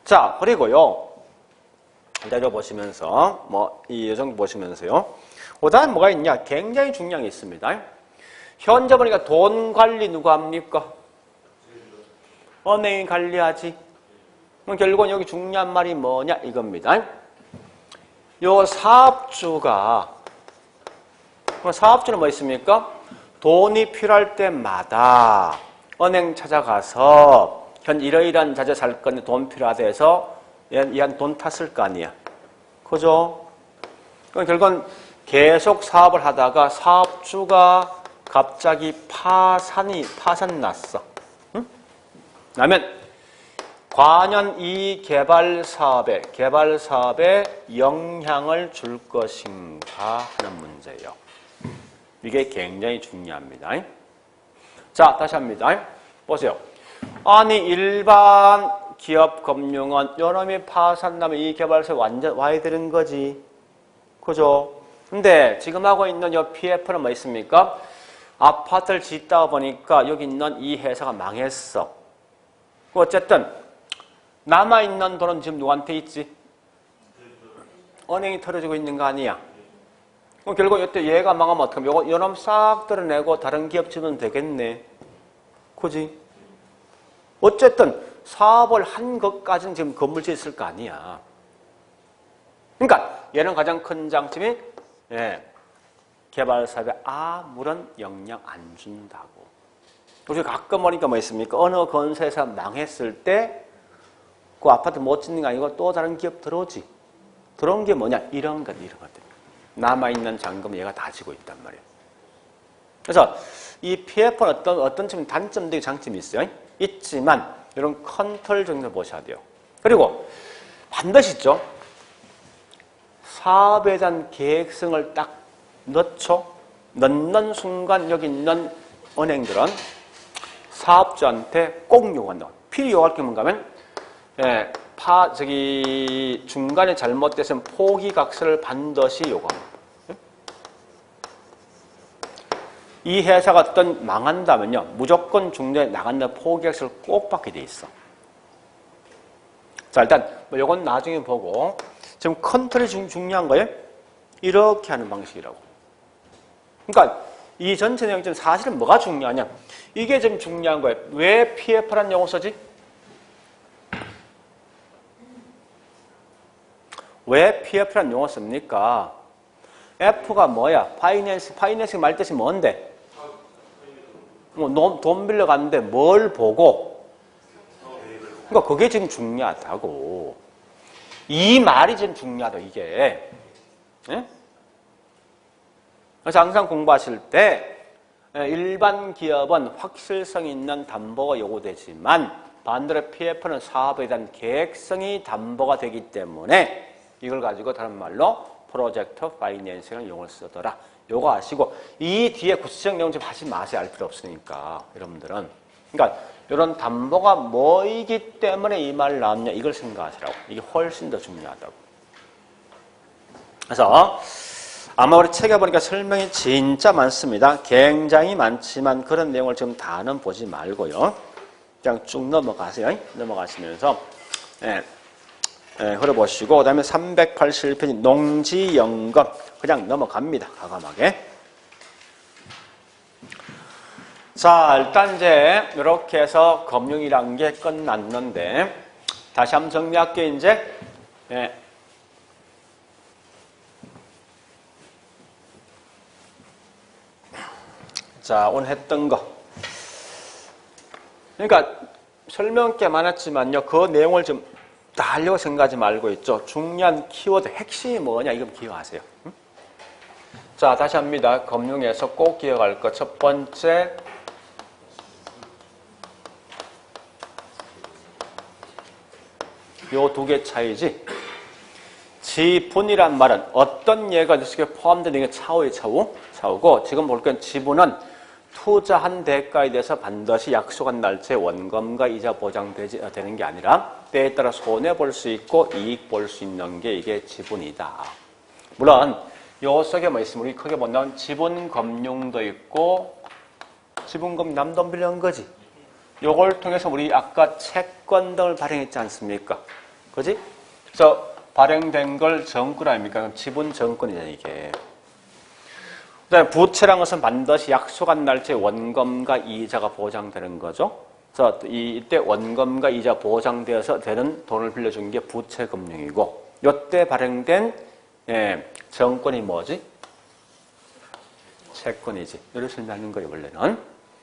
자, 그리고요. 이따 보시면서, 이 정도 보시면서요. 그 다음 뭐가 있냐? 굉장히 중요한 게 있습니다. 현재 보니까 돈 관리 누가 합니까? 은행이 관리하지. 그럼 결국은 여기 중요한 말이 뭐냐? 이겁니다. 요 사업주는 뭐 있습니까? 돈이 필요할 때마다 은행 찾아가서 현재 이러이러한 자재 살 건데 돈 필요하다 해서 얘한 돈 탔을 거 아니야. 그죠? 그럼 결국은 계속 사업을 하다가 사업주가 갑자기 파산 났어. 응? 그러면 과연 이 개발 사업에 영향을 줄 것인가 하는 문제예요. 이게 굉장히 중요합니다. 자, 다시 합니다. 보세요. 아니, 일반 기업 금융은 요놈이 파산나면 이 개발사에 완전 와야 되는 거지. 그죠? 근데 지금 하고 있는 요 PF는 뭐 있습니까? 아파트를 짓다 보니까 여기 있는 이 회사가 망했어. 어쨌든 남아있는 돈은 지금 누구한테 있지? 은행이 털어주고 있는 거 아니야? 그럼 결국 이때 얘가 망하면 어떡하면 요거 요놈 싹 털어내고 다른 기업 주면 되겠네. 그지? 어쨌든 사업을 한 것까지는 지금 건물 짓을 거 아니야. 그러니까 얘는 가장 큰 장점이 개발사업에 아무런 영향 안 준다고. 우리 가끔 보니까 뭐 있습니까? 어느 건설회사 망했을 때 그 아파트 못 짓는 게 아니고 또 다른 기업 들어오지. 들어온 게 뭐냐? 이런 것들. 남아있는 잔금을 얘가 다 지고 있단 말이에요. 그래서 이 PF는 어떤 점 단점들이 장점이 있어요. 있지만 이런 컨트롤 정도 보셔야 돼요. 그리고 반드시 있죠. 사업에 대한 계획성을 딱 넣죠. 넣는 순간 여기 있는 은행들은 사업주한테 꼭 요구한다. 필히 요구할 게 뭔가 하면 중간에 잘못됐으면 포기각서를 반드시 요구합니다. 이 회사가 어떤 망한다면요. 무조건 중간에 나간다는 포기각서를 꼭 받게 돼 있어. 자, 일단 뭐 요건 나중에 보고 지금 컨트롤이 중요한 거예요. 이렇게 하는 방식이라고. 그러니까 이 전체 내용 중 사실은 뭐가 중요하냐? 이게 좀 중요한 거예요. 왜 PF라는 용어 쓰지? 왜 PF라는 용어 씁니까? F가 뭐야? 파이낸싱 말 뜻이 뭔데? 돈 빌려갔는데 뭘 보고? 그러니까 그게 지금 중요하다고. 이 말이 지금 중요하다, 이게. 예? 그래서 항상 공부하실 때 일반 기업은 확실성 있는 담보가 요구되지만 반대로 PF는 사업에 대한 계획성이 담보가 되기 때문에 이걸 가지고 다른 말로 프로젝트 파이낸싱을 용어를 쓰더라. 요거 아시고 이 뒤에 구체적 내용 좀 하지 마세요. 알 필요 없으니까 여러분들은. 그러니까 이런 담보가 뭐이기 때문에 이 말 나왔냐 이걸 생각하시라고. 이게 훨씬 더 중요하다고. 그래서 아마 우리 책에 보니까 설명이 진짜 많습니다. 굉장히 많지만 그런 내용을 지금 다는 보지 말고요. 그냥 쭉 넘어가세요. 넘어가시면서 흘려보시고 그 다음에 381페이지 농지연금 그냥 넘어갑니다. 과감하게. 자, 일단 이제 이렇게 해서 금융이란 게 끝났는데 다시 한번 정리할게요. 이제 자, 오늘 했던 거. 그러니까 설명 꽤 많았지만요. 그 내용을 좀 다 하려고 생각하지 말고 있죠. 중요한 키워드, 핵심이 뭐냐 이거 기억하세요. 자, 다시 합니다. 금융에서 꼭 기억할 것. 첫 번째, 요 두 개 차이지. 지분이란 말은 어떤 예가 이렇게 포함되는 게 차후고 지금 볼 건 지분은 투자한 대가에 대해서 반드시 약속한 날짜에 원금과 이자 보장되는 게 아니라 때에 따라 손해볼 수 있고 이익 볼 수 있는 게 이게 지분이다. 물론 요 속에 뭐 있으면 우리 크게 보면 지분금융도 있고 지분금 남돈 빌려온 거지. 요걸 통해서 우리 아까 채권 등을 발행했지 않습니까? 그지? 그래서 발행된 걸 정권 아닙니까? 그럼 지분 정권이잖아요, 이게. 그다음에 부채란 것은 반드시 약속한 날짜에 원금과 이자가 보장되는 거죠. 그래서 이때 원금과 이자 보장되어서 되는 돈을 빌려준 게 부채금융이고 이때 발행된 정권이 뭐지? 채권이지. 이렇게 설명하는 거예요, 원래는.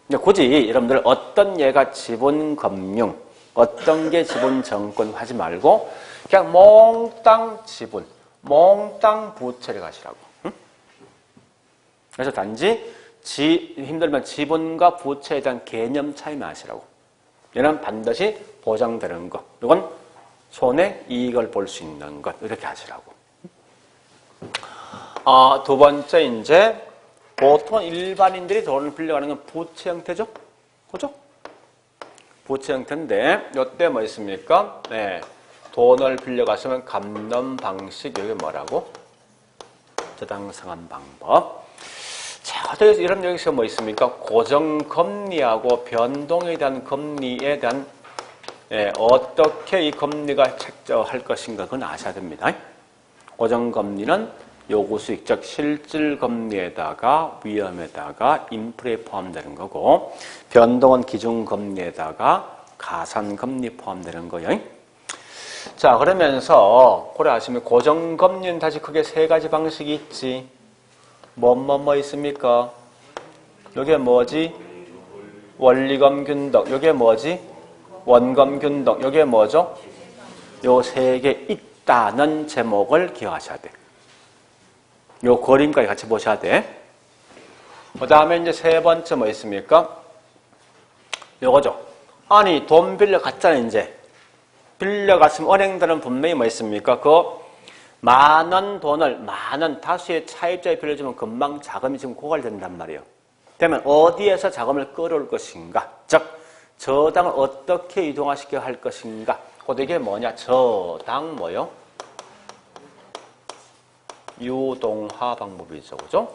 근데 굳이 여러분들 어떤 예가 지분금융, 어떤 게 지분정권 하지 말고 그냥 몽땅 지분, 몽땅 부채를 가시라고. 그래서 단지 힘들면 지분과 부채에 대한 개념 차이만 하시라고. 얘는 반드시 보장되는 것. 이건 손해 이익을 볼 수 있는 것. 이렇게 하시라고. 두 번째 이제 보통 일반인들이 돈을 빌려가는 건 부채 형태죠? 그죠? 부채 형태인데, 요때 뭐 있습니까? 네. 돈을 빌려갔으면 갚는 방식, 여기 뭐라고? 저당상환 방법. 자, 이런 여기서 뭐 있습니까? 고정금리하고 변동에 대한 금리에 대한 어떻게 이 금리가 책정할 것인가 그건 아셔야 됩니다. 고정금리는 요구수익, 즉 실질금리에다가 위험에다가 인플레에 포함되는 거고, 변동은 기준금리에다가 가산금리 포함되는 거예요. 자, 그러면서 고려하시면 고정금리는 다시 크게 세 가지 방식이 있지. 뭐 있습니까? 요게 뭐지? 원리금 균등. 요게 뭐지? 원금 균등. 요게 뭐죠? 요 세 개 있다는 제목을 기억하셔야 돼. 요 그림까지 같이 보셔야 돼. 그 다음에 이제 세 번째 뭐 있습니까? 요거죠. 아니, 돈 빌려갔잖아, 이제. 빌려갔으면 은행들은 분명히 뭐 있습니까? 많은 돈을, 많은 다수의 차입자에 빌려주면 금방 자금이 지금 고갈된단 말이에요. 그러면 어디에서 자금을 끌어올 것인가? 즉, 저당을 어떻게 이동화시켜 할 것인가? 이게 뭐냐? 저당 뭐요? 유동화 방법이죠. 그죠?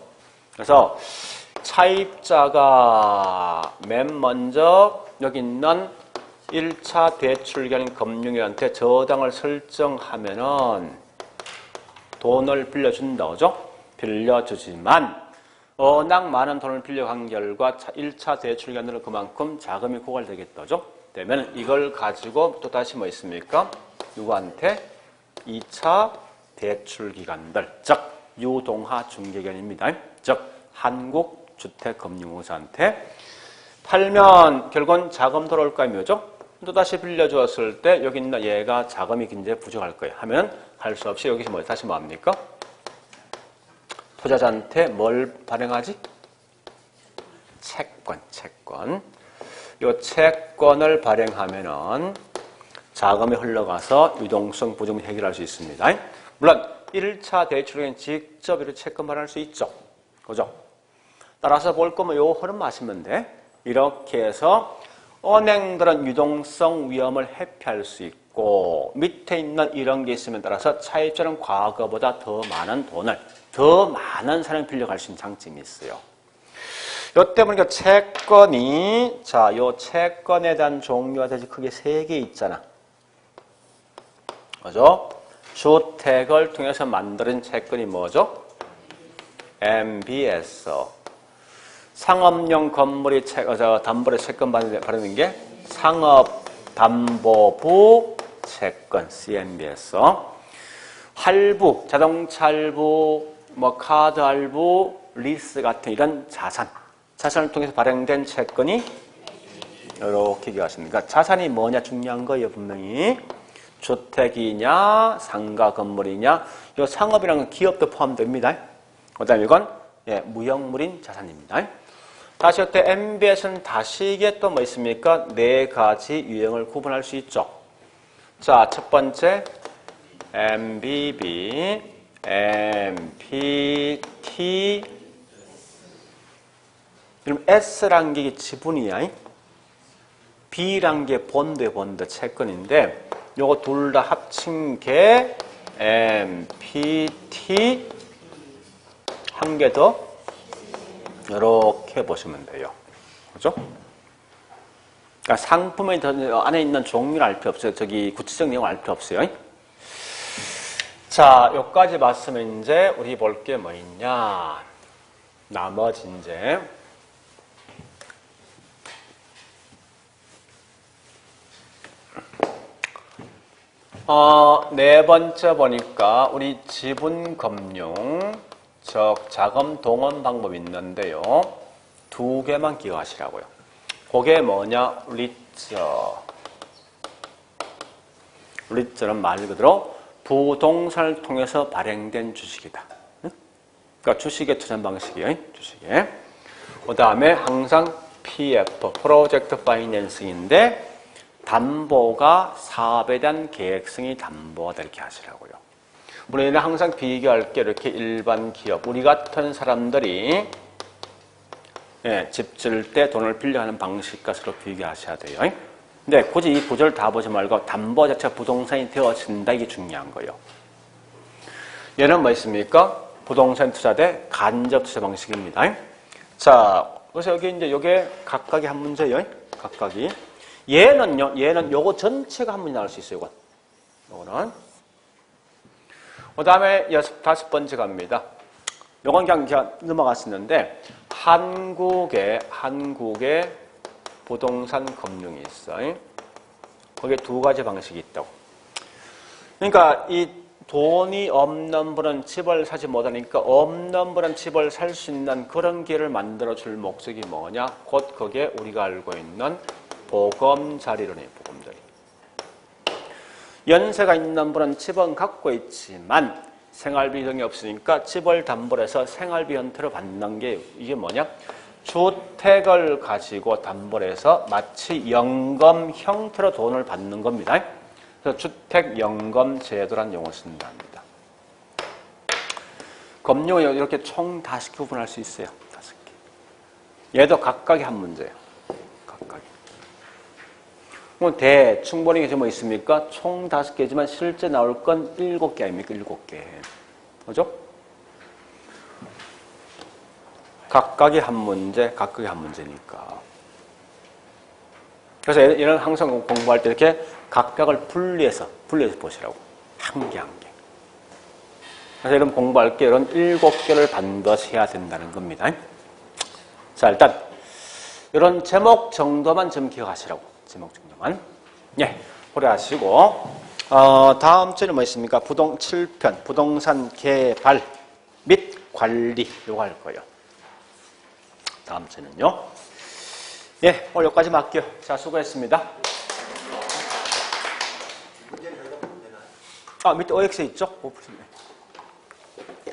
그래서 차입자가 맨 먼저 여기 있는 1차 대출기관인 금융위한테 저당을 설정하면은 돈을 빌려준다. 그죠? 빌려주지만 워낙 많은 돈을 빌려간 결과 1차 대출기관으로 그만큼 자금이 고갈되겠다. 그죠? 되면 이걸 가지고 또 다시 뭐 있습니까? 누구한테? 2차 대출기관들, 즉 유동화 중개기관입니다. 즉 한국주택금융공사한테 팔면 결국은 자금 돌아올까 이거죠. 또 다시 빌려주었을 때 여기 있는 얘가 자금이 굉장히 부족할 거예요. 하면 할 수 없이 여기서 뭐 다시 뭐 합니까? 투자자한테 뭘 발행하지? 채권. 이 채권을 발행하면은 자금이 흘러가서 유동성 부족을 해결할 수 있습니다. 물론 1차 대출은 직접 이렇게 채권 발행할 수 있죠. 그죠? 따라서 볼 거면 요 흐름 마시면 돼. 이렇게 해서 은행들은 유동성 위험을 회피할 수 있고 밑에 있는 이런 게 있으면 따라서 차입자는 과거보다 더 많은 돈을 더 많은 사람이 빌려갈 수 있는 장점이 있어요. 요 때문에 채권이 요 채권에 대한 종류가 대체 크게 세 개 있잖아. 그죠? 주택을 통해서 만드는 채권이 뭐죠? MBS. 상업용 건물이 담보로 채권 받는 게 상업담보부 채권 CMBS. 할부, 자동차 할부, 카드 할부, 리스 같은 이런 자산을 통해서 발행된 채권이 이렇게 기억하십니까? 그러니까 자산이 뭐냐 중요한 거예요, 분명히. 주택이냐, 상가 건물이냐, 이 상업이라는 건 기업도 포함됩니다. 그 다음에 이건 무형물인 자산입니다. 다시 이때 MBS는 다시 이게 또 뭐 있습니까? 네 가지 유형을 구분할 수 있죠. 자, 첫 번째 MBB, MPT. 그럼 S란 게 지분이야. B란 게 본드 채권인데 요거 둘 다 합친 게 MPT. 한 개 더 이렇게 보시면 돼요. 그죠? 그러니까 상품의 안에 있는 종류를 알 필요 없어요. 구체적 내용을 알 필요 없어요. 자, 여기까지 봤으면 이제 우리 볼 게 뭐 있냐. 나머지 이제 네 번째 보니까 우리 지분금융, 즉 자금 동원 방법이 있는데요. 두 개만 기억하시라고요. 그게 뭐냐? 리츠는 말 그대로 부동산을 통해서 발행된 주식이다. 그러니까 주식의 투자 방식이에요. 주식에. 그 다음에 항상 PF, 프로젝트 파이낸싱인데 담보가 사업에 대한 계획성이 담보가 되게 하시라고요. 우리는 항상 비교할 게 이렇게 일반 기업, 우리 같은 사람들이 예, 집 질 때 돈을 빌려하는 방식과 서로 비교하셔야 돼요. 근데 굳이 이 구조를 다 보지 말고 담보 자체가 부동산이 되어진다, 이게 중요한 거예요. 얘는 뭐 있습니까? 부동산 투자 대 간접 투자 방식입니다. 자, 그래서 여기 이제 요게 각각이 한 문제예요. 각각이. 얘는요, 얘는 요거 전체가 한 문제 나올 수 있어요, 요거는. 그 다음에 다섯 번째 갑니다. 요건 그냥 넘어갔었는데, 한국에 부동산 금융이 있어요. 거기에 두 가지 방식이 있다고. 그러니까 이 돈이 없는 분은 집을 사지 못하니까 없는 분은 집을 살 수 있는 그런 기회를 만들어줄 목적이 뭐냐? 곧 그게 우리가 알고 있는 보금자리론이에요. 보금자리. 연세가 있는 분은 집은 갖고 있지만 생활비 등이 없으니까 집을 담보로 해서 생활비 형태로 받는 게 이게 뭐냐? 주택을 가지고 담보로 해서 마치 연금 형태로 돈을 받는 겁니다. 그래서 주택연금 제도라는 용어를 쓴답니다. 금융을 이렇게 총 5개 구분할 수 있어요. 5개. 얘도 각각이 한 문제예요. 각각이. 그럼 대충 보는 게 뭐 있습니까? 총 5개지만 실제 나올 건 7개 아닙니까? 7개. 그죠? 각각이 한 문제, 각각이 한 문제니까. 그래서 얘는 항상 공부할 때 이렇게 각각을 분리해서 보시라고. 한 개, 한 개. 그래서 이런 공부할 게 이런 7개를 반드시 해야 된다는 겁니다. 자, 일단, 이런 제목 정도만 좀 기억하시라고. 제목 정도만. 예, 고려하시고. 다음 주에는 뭐 있습니까? 7편, 부동산 개발 및 관리. 요거 할 거예요. 다음 주에는요. 예, 오늘 여기까지 할게요. 자, 수고했습니다. 밑에 OX에 있죠? 5%네.